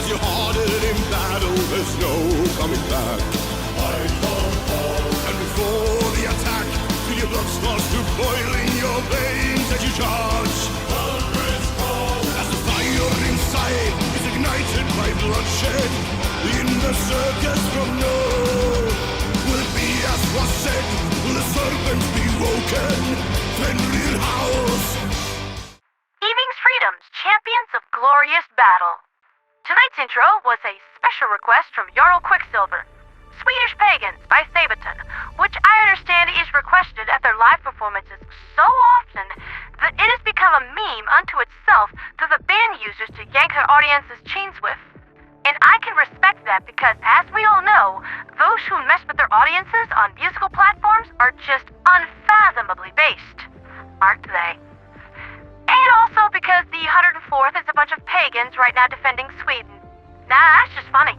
'cause you're hardened in battle, there's no coming back. Fight on, and before the attack, till your blood starts to boil in your veins as you charge. As the fire inside is ignited by bloodshed, in the circus from north, will it be as was said? Will the serpent be woken? Fenrir howls. Evening's Freedoms, champions of glorious battle. Tonight's intro was a special request from Jarl Quicksilver, Swedish Pagans by Sabaton, which I understand is requested at their live performances so often that it has become a meme unto itself that the band uses to yank their audience's chains with. And I can respect that because, as we all know, those who mess with their audiences on musical platforms are just unfathomably based, aren't they? And also because the 104th is a bunch of pagans right now defending Sweden. Nah, that's just funny.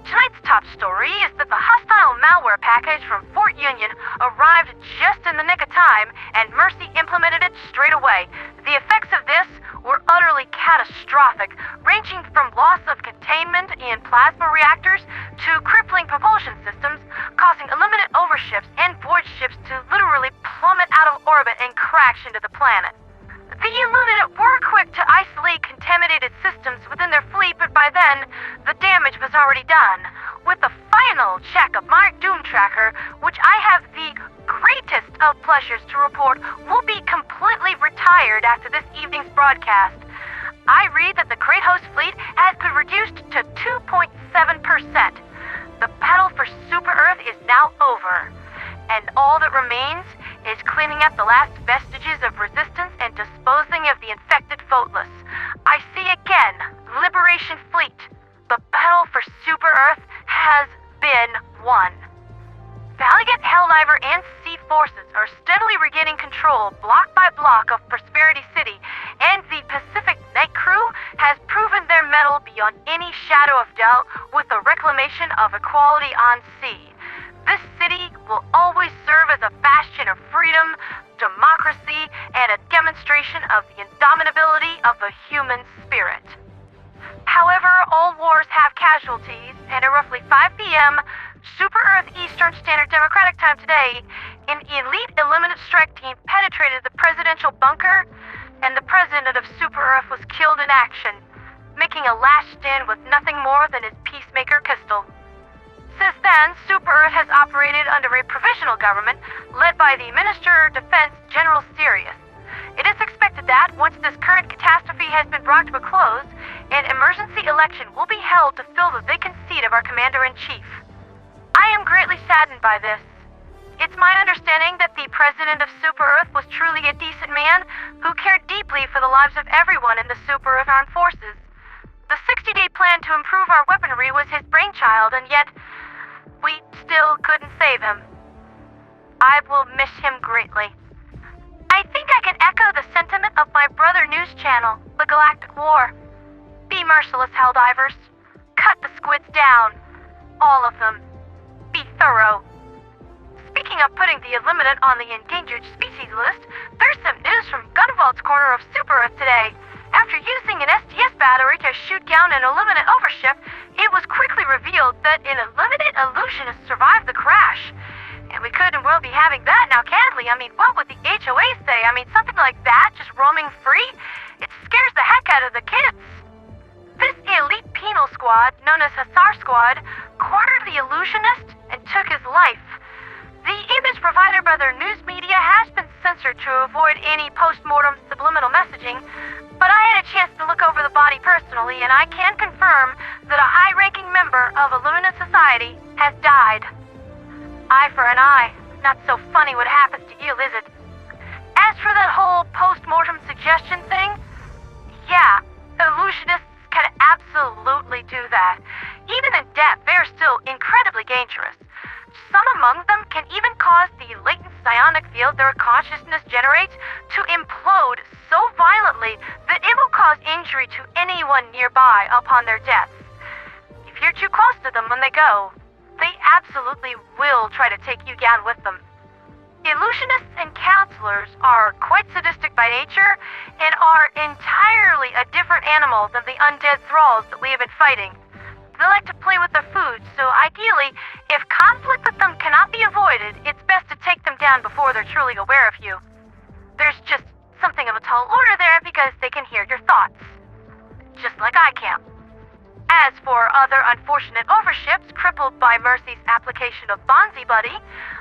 Tonight's top story is that the hostile malware package from Fort Union arrived just in the nick of time, and Mercy implemented it straight away. The effects of this were utterly catastrophic, ranging from loss of containment in plasma reactors to crippling propulsion systems, causing Illuminate overships and void ships to literally plummet out of orbit and crash into the planet. The Illuminate were quick to isolate contaminated systems within their fleet, but by then, the damage was already done. With the final check of my Doom Tracker, which I have the greatest of pleasures to report will be completely retired after this evening's broadcast, I read that the Kratos fleet has been reduced to 2.7%. The battle for Super Earth is now over, and all that remains is cleaning up the last vestiges of resistance and disposing of the infected Foatless. I see again, Liberation Fleet. The battle for Super Earth has been won. Valiant, Helldiver, and Sea forces are steadily regaining control block by block of Prosperity City, and the Pacific Night Crew has proven their mettle beyond any shadow of doubt with the reclamation of equality on sea. This city will always serve as a bastion of freedom, democracy, and a demonstration of the indomitability of the human spirit. However, all wars have casualties, and at roughly 5 p.m., Super Earth Eastern Standard Democratic Time today, an elite Illuminate strike team penetrated the presidential bunker, and the president of Super Earth was killed in action, making a last stand with nothing more than his peacemaker pistol. Since then, Super Earth has operated under a provisional government led by the Minister of Defense, General Sirius. It is expected that, once this current catastrophe has been brought to a close, an emergency election will be held to fill the vacant seat of our Commander-in-Chief. I am greatly saddened by this. It's my understanding that the President of Super Earth was truly a decent man who cared deeply for the lives of everyone in the Super Earth Armed Forces. The 60-day plan to improve our weaponry was his brainchild, and yet we still couldn't save him. I will miss him greatly. I think I can echo the sentiment of my brother news channel, The Galactic War. Be merciless, Helldivers. Cut the squids down. All of them. Be thorough. Speaking of putting the Illuminate on the endangered species list, there's some news from Gunvald's corner of Super Earth today. After using an STS battery to shoot down an Illuminate overship, it was quickly revealed that an Illuminate Illusionist survived the crash. And we couldn't well be having that now, can we? I mean, what would the HOA say? I mean, something like that, just roaming free? It scares the heck out of the kids. This elite penal squad, known as Hussar Squad, cornered the Illusionist and took his life. The image provided by their news media has been censored to avoid any post-mortem subliminal messaging, but I had a chance to look over the body personally, and I can confirm that a high-ranking member of Illuminate Society has died. Eye for an eye. Not so funny what happens to you, is it? As for that whole post-mortem suggestion thing, yeah, Illusionists can absolutely do that. Even in death, they're still incredibly dangerous. Some among them can even cause the latent psionic field their consciousness generates to implode so violently that it will cause injury to anyone nearby upon their death. If you're too close to them when they go, they absolutely will try to take you down with them. Illusionists and counselors are quite sadistic by nature and are entirely a different animal than the undead thralls that we have been fighting. They like to play with their food, so ideally, if conflict with them cannot be avoided, it's best to take them down before they're truly aware of you. There's just something of a tall order there because they can hear your thoughts. Just like I can. As for other unfortunate overships crippled by Mercy's application of Bonzi Buddy,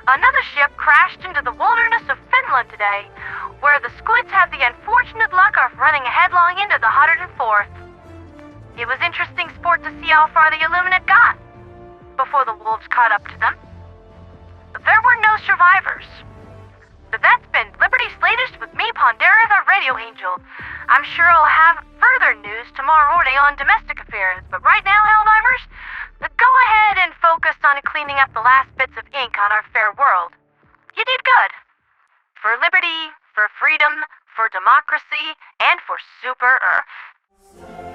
another ship crashed into the wilderness of Finland today, where the squids had the unfortunate luck of running headlong into the 104th. It was interesting sport to see how far the Illuminate got before the wolves caught up to them. There were no survivors. But that's been Liberty's latest with me, ponderatheradioangel. I'm sure I'll have further news tomorrow morning on domestic affairs, but right now, Helldiver's, go ahead and focus on cleaning up the last bits of ink on our fair world. You did good. For liberty, for freedom, for democracy, and for Super Earth.